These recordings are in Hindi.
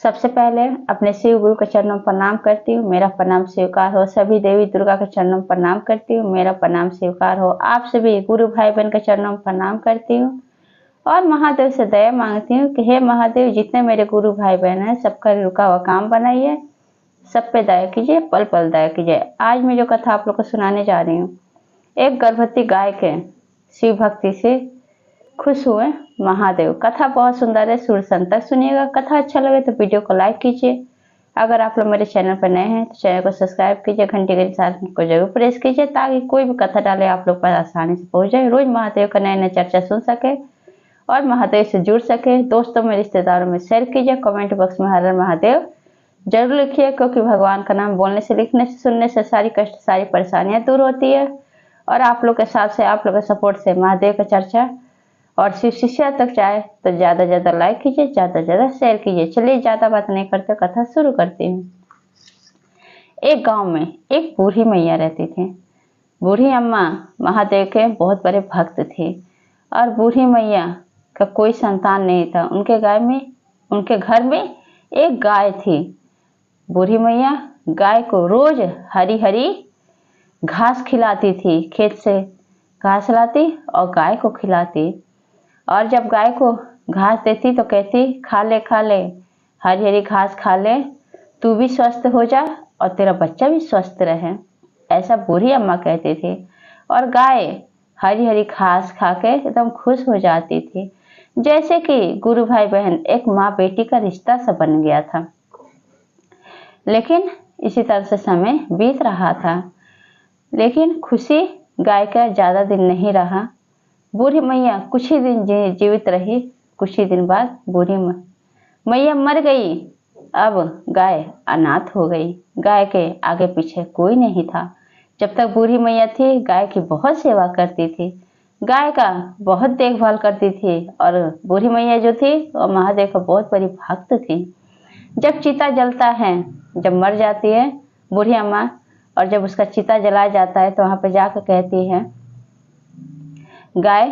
सबसे पहले अपने शिव गुरु के चरणों में प्रणाम करती हूँ, मेरा प्रणाम स्वीकार हो। सभी देवी दुर्गा के चरणों में प्रणाम करती हूँ, मेरा प्रणाम स्वीकार हो। आप सभी गुरु भाई बहन के चरणों में प्रणाम करती हूँ और महादेव से दया मांगती हूँ कि हे महादेव, जितने मेरे गुरु भाई बहन हैं सबका रुका हुआ काम बनाइए, सब पे दया कीजिए, पल पल दया कीजिए। आज मैं जो कथा आप लोग को सुनाने जा रही हूँ, एक गर्भवती गाय के शिव भक्ति से खुश हुए महादेव। कथा बहुत सुंदर है, सुर संत तक सुनिएगा। कथा अच्छा लगे तो वीडियो को लाइक कीजिए। अगर आप लोग मेरे चैनल पर नए हैं तो चैनल को सब्सक्राइब कीजिए, घंटे के निशान को जरूर प्रेस कीजिए ताकि कोई भी कथा डाले आप लोग पर आसानी से पहुंच जाए। रोज महादेव का नए नए चर्चा सुन सके और महादेव से जुड़ सके। दोस्तों में, रिश्तेदारों में शेयर कीजिए। कमेंट बॉक्स में हर हर महादेव जरूर लिखिए, क्योंकि भगवान का नाम बोलने से, लिखने से, सुनने से सारी कष्ट, सारी परेशानियां दूर होती है। और आप लोग के साथ से, आप लोग के सपोर्ट से महादेव का चर्चा और शिव शिष्या तक जाए तो ज्यादा ज्यादा लाइक कीजिए, ज्यादा ज्यादा शेयर कीजिए। चलिए ज्यादा बात नहीं करते, कथा शुरू करती हूँ। एक गांव में एक बूढ़ी मैया रहती थी। बूढ़ी अम्मा महादेव के बहुत बड़े भक्त थे और बूढ़ी मैया का कोई संतान नहीं था। उनके घर में एक गाय थी। बूढ़ी मैया गाय को रोज हरी हरी घास खिलाती थी, खेत से घास लाती और गाय को खिलाती। और जब गाय को घास देती तो कहती, खा ले खा ले, हरी हरी घास खा ले, तू भी स्वस्थ हो जा और तेरा बच्चा भी स्वस्थ रहे। ऐसा बूढ़ी अम्मा कहती थी। और गाय हरी हरी घास खा के एकदम खुश हो जाती थी, जैसे कि गुरु भाई बहन, एक माँ बेटी का रिश्ता सा बन गया था। लेकिन इसी तरह से समय बीत रहा था, लेकिन खुशी गाय का ज्यादा दिन नहीं रहा। बूढ़ी मैया कुछ ही दिन जीवित रही। कुछ ही दिन बाद बूढ़ी मैया मर गई। अब गाय अनाथ हो गई। गाय के आगे पीछे कोई नहीं था। जब तक बूढ़ी मैया थी, गाय की बहुत सेवा करती थी, गाय का बहुत देखभाल करती थी। और बूढ़ी मैया जो थी वो महादेव का बहुत बड़ी भक्त थी। जब चिता जलता है, जब मर जाती है बूढ़ी अम्मा, और जब उसका चिता जलाया जाता है तो वहां पे जाकर कहती है गाय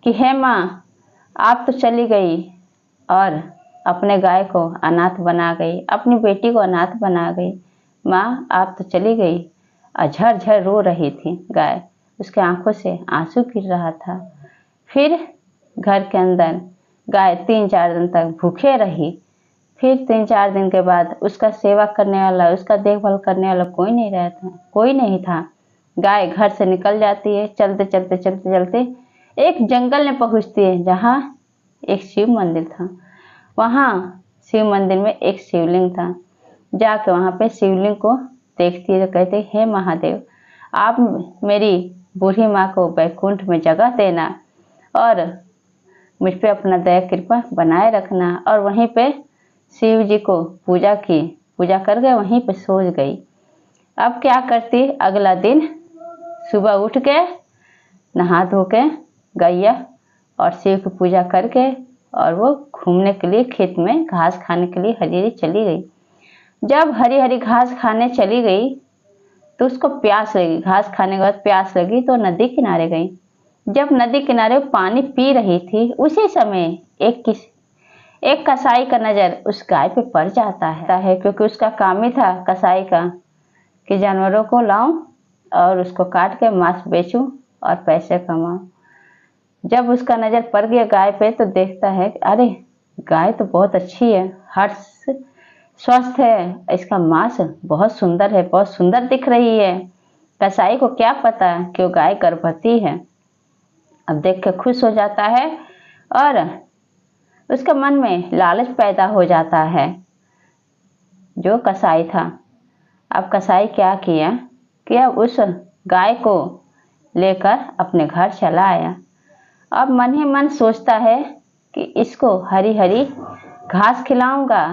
कि हे माँ, आप तो चली गई और अपने गाय को अनाथ बना गई, अपनी बेटी को अनाथ बना गई। माँ, आप तो चली गई। और झरझर रो रही थी गाय, उसके आंखों से आंसू गिर रहा था। फिर घर के अंदर गाय 3-4 दिन तक भूखे रही। फिर 3-4 दिन के बाद उसका सेवा करने वाला, उसका देखभाल करने वाला कोई नहीं था। गाय घर से निकल जाती है, चलते चलते चलते चलते एक जंगल में पहुंचती है जहाँ एक शिव मंदिर था। वहाँ शिव मंदिर में एक शिवलिंग था। जाके वहाँ पे शिवलिंग को देखती है तो कहते, हे महादेव, आप मेरी बूढ़ी माँ को वैकुंठ में जगह देना और मुझ पे अपना दया कृपा बनाए रखना। और वहीं पे शिव जी को पूजा करके वहीं पे सो गई। अब क्या करती, अगला दिन सुबह उठ के नहा धो के गैया और शिव की पूजा करके और वो घूमने के लिए खेत में घास खाने के लिए हरी हरी चली गई। जब हरी हरी घास खाने चली गई तो उसको प्यास लगी। घास खाने के बाद प्यास लगी तो नदी किनारे गई। जब नदी किनारे पानी पी रही थी, उसी समय एक कसाई का नजर उस गाय पे पड़ जाता है, क्योंकि उसका काम ही था कसाई का कि जानवरों को लाऊं और उसको काट के मांस बेचूं और पैसे कमाऊं। जब उसका नजर पड़ गया गाय पे तो देखता है, अरे गाय तो बहुत अच्छी है, हर स्वस्थ है, इसका मांस बहुत सुंदर है, बहुत सुंदर दिख रही है। कसाई को क्या पता कि वो गाय गर्भवती है। अब देख के खुश हो जाता है और उसके मन में लालच पैदा हो जाता है, जो कसाई था। अब कसाई क्या किया उस गाय को लेकर अपने घर चला आया। अब मन ही मन सोचता है कि इसको हरी हरी घास खिलाऊंगा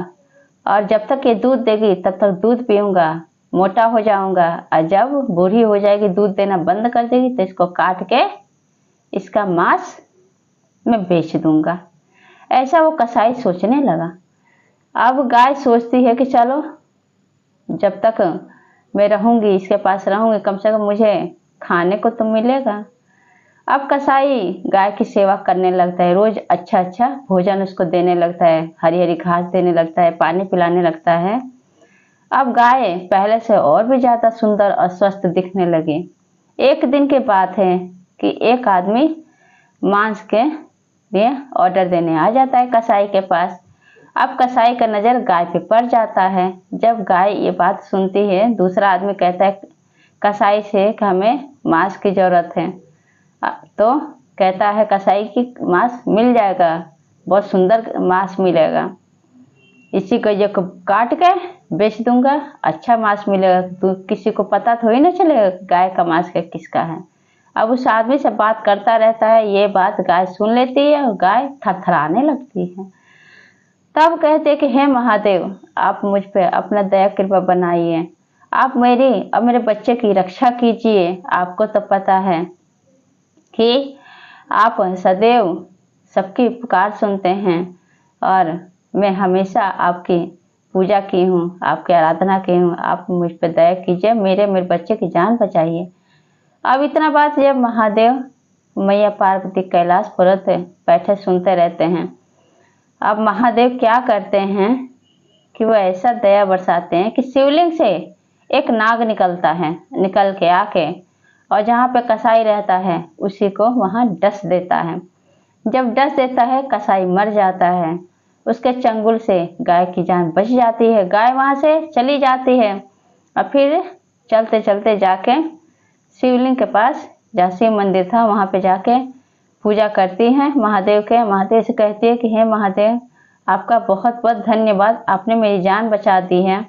और जब तक ये दूध देगी तब तक दूध पीऊंगा, मोटा हो जाऊंगा, और जब बूढ़ी हो जाएगी, दूध देना बंद कर देगी, तो इसको काट के इसका मांस मैं बेच दूंगा। ऐसा वो कसाई सोचने लगा। अब गाय सोचती है कि चलो, जब तक मैं रहूंगी, इसके पास रहूंगी, कम से कम मुझे खाने को तो मिलेगा। अब कसाई गाय की सेवा करने लगता है, रोज अच्छा अच्छा भोजन उसको देने लगता है, हरी हरी घास देने लगता है, पानी पिलाने लगता है। अब गाय पहले से और भी ज्यादा सुंदर और स्वस्थ दिखने लगी। एक दिन की बात है कि एक आदमी मांस के लिए ऑर्डर देने आ जाता है कसाई के पास। अब कसाई का नजर गाय पे पड़ जाता है। जब गाय ये बात सुनती है, दूसरा आदमी कहता है कसाई से कि हमें मांस की जरूरत है। तो कहता है कसाई की मांस मिल जाएगा, बहुत सुंदर मांस मिलेगा, इसी को ये काट के बेच दूंगा, अच्छा मांस मिलेगा, तो किसी को पता थोड़ी ना चलेगा गाय का मांस का किसका है। अब उस आदमी से बात करता रहता है, ये बात गाय सुन लेती है और गाय थरथराने लगती है। तब कहते कि हे महादेव, आप मुझ पे अपना दया कृपा बनाइए, आप मेरी और मेरे बच्चे की रक्षा कीजिए। आपको तो पता है कि आप सदैव सबकी पुकार सुनते हैं और मैं हमेशा आपकी पूजा की हूँ, आपकी आराधना की हूँ, आप मुझ पर दया कीजिए, मेरे बच्चे की जान बचाइए। अब इतना बात जब महादेव मैया पार्वती कैलाश पर्वत बैठे सुनते रहते हैं। अब महादेव क्या करते हैं कि वो ऐसा दया बरसाते हैं कि शिवलिंग से एक नाग निकलता है, निकल के आके और जहाँ पे कसाई रहता है उसी को वहाँ डस देता है। जब डस देता है कसाई मर जाता है, उसके चंगुल से गाय की जान बच जाती है। गाय वहाँ से चली जाती है और फिर चलते चलते जाके शिवलिंग के पास, जहाँ शिव मंदिर था वहाँ पे जाके पूजा करती है महादेव के। महादेव से कहती है कि हे महादेव, आपका बहुत बहुत धन्यवाद, आपने मेरी जान बचा दी है।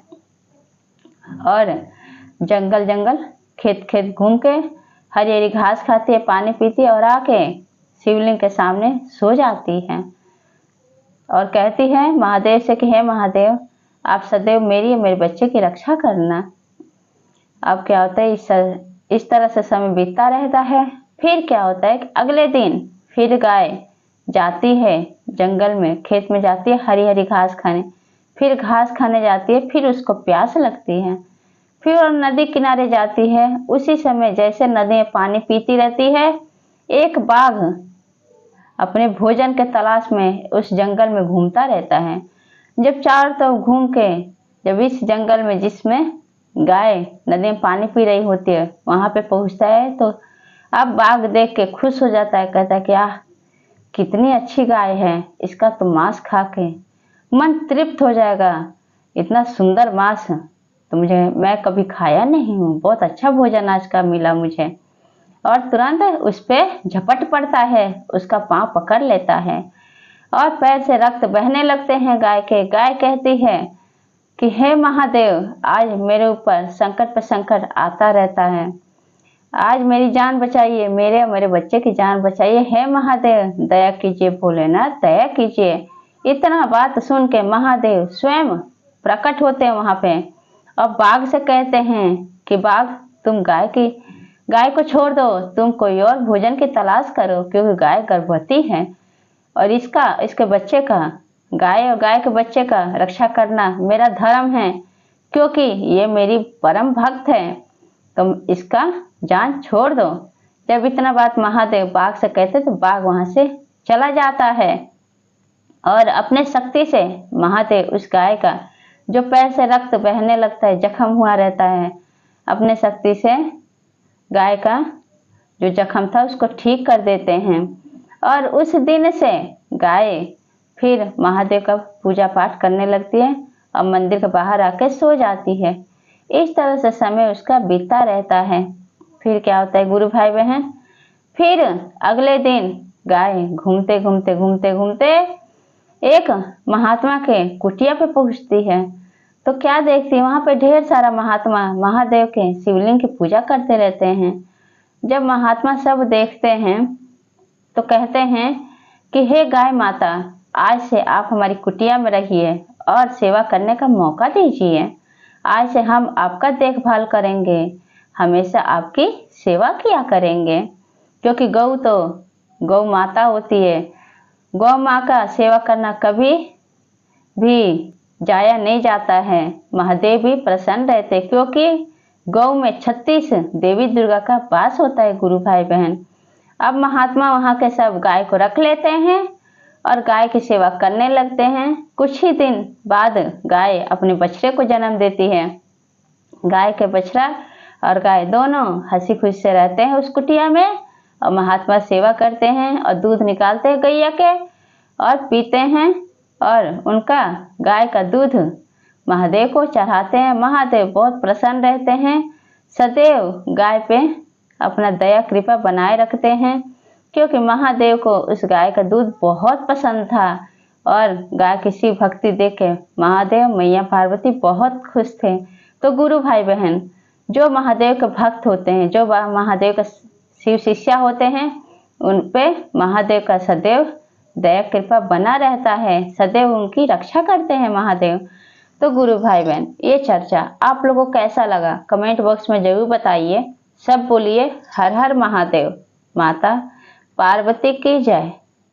और जंगल जंगल खेत खेत घूम के हरी हरी घास खाती है, पानी पीती है और आके शिवलिंग के सामने सो जाती है और कहती है महादेव से कि हे महादेव, आप सदैव मेरी और मेरे बच्चे की रक्षा करना। अब क्या होता है, इस तरह से समय बीतता रहता है। फिर क्या होता है कि अगले दिन फिर गाय जाती है जंगल में, खेत में जाती है हरी हरी घास खाने। फिर घास खाने जाती है, फिर उसको प्यास लगती है, फिर और नदी किनारे जाती है। उसी समय जैसे नदी में पानी पीती रहती है, एक बाघ अपने भोजन के तलाश में उस जंगल में घूमता रहता है। जब चारों तरफ घूम के जब इस जंगल में जिसमें गाय नदी में पानी पी रही होती है वहां पे पहुंचता है, तो अब बाघ देख के खुश हो जाता है, कहता है कि आह, कितनी अच्छी गाय है, इसका तो मांस खा के मन तृप्त हो जाएगा। इतना सुंदर मांस तो मैं कभी खाया नहीं हूँ, बहुत अच्छा भोजन आज का मिला मुझे। और तुरंत उस पर झपट पड़ता है, उसका पांव पकड़ लेता है और पैर से रक्त बहने लगते हैं गाय के। गाय कहती है कि हे महादेव, आज मेरे ऊपर संकट पर संकट आता रहता है, आज मेरी जान बचाइए, मेरे और मेरे बच्चे की जान बचाइए, हे महादेव दया कीजिए, भोलेनाथ दया कीजिए। इतना बात सुन के महादेव स्वयं प्रकट होते हैं वहां पे और बाघ से कहते हैं कि बाघ, तुम गाय को छोड़ दो, तुम कोई और भोजन की तलाश करो, क्योंकि गाय गर्भवती है और इसके बच्चे का, गाय और गाय के बच्चे का रक्षा करना मेरा धर्म है, क्योंकि ये मेरी परम भक्त है, तुम इसका जान छोड़ दो। जब इतना बात महादेव बाघ से कहते तो बाघ वहां से चला जाता है और अपने शक्ति से महादेव उस गाय का जो पैर से रक्त बहने लगता है, जख्म हुआ रहता है, अपने शक्ति से गाय का जो जख्म था उसको ठीक कर देते हैं। और उस दिन से गाय फिर महादेव का पूजा पाठ करने लगती है और मंदिर के बाहर आके सो जाती है। इस तरह से समय उसका बीतता रहता है। फिर क्या होता है गुरु भाई बहन, फिर अगले दिन गाय घूमते घूमते घूमते घूमते एक महात्मा के कुटिया पे पहुंचती है। तो क्या देखती है, वहां पे ढेर सारा महात्मा महादेव के शिवलिंग की पूजा करते रहते हैं। जब महात्मा सब देखते हैं तो कहते हैं कि हे गाय माता, आज से आप हमारी कुटिया में रहिए और सेवा करने का मौका दीजिए। आज से हम आपका देखभाल करेंगे, हमेशा आपकी सेवा किया करेंगे, क्योंकि गौ तो गौ माता होती है। गौ माँ का सेवा करना कभी भी जाया नहीं जाता है। महादेव भी प्रसन्न रहते, क्योंकि गौ में 36 देवी दुर्गा का वास होता है गुरु भाई बहन। अब महात्मा वहाँ के सब गाय को रख लेते हैं और गाय की सेवा करने लगते हैं। कुछ ही दिन बाद गाय अपने बछड़े को जन्म देती है। गाय के बछड़ा और गाय दोनों हंसी खुशी से रहते हैं उस कुटिया में, और महात्मा सेवा करते हैं और दूध निकालते हैं गैया के और पीते हैं, और उनका गाय का दूध महादेव को चढ़ाते हैं। महादेव बहुत प्रसन्न रहते हैं, सदैव गाय पे अपना दया कृपा बनाए रखते हैं, क्योंकि महादेव को उस गाय का दूध बहुत पसंद था। और गाय की शिव भक्ति देख के महादेव मैया पार्वती बहुत खुश थे। तो गुरु भाई बहन, जो महादेव के भक्त होते हैं, जो महादेव का शिव शिष्या होते हैं, उन पे महादेव का सदैव दया कृपा बना रहता है, सदैव उनकी रक्षा करते हैं महादेव। तो गुरु भाई बहन, ये चर्चा आप लोगों को कैसा लगा कमेंट बॉक्स में जरूर बताइए। सब बोलिए हर हर महादेव। माता पार्वती की जय।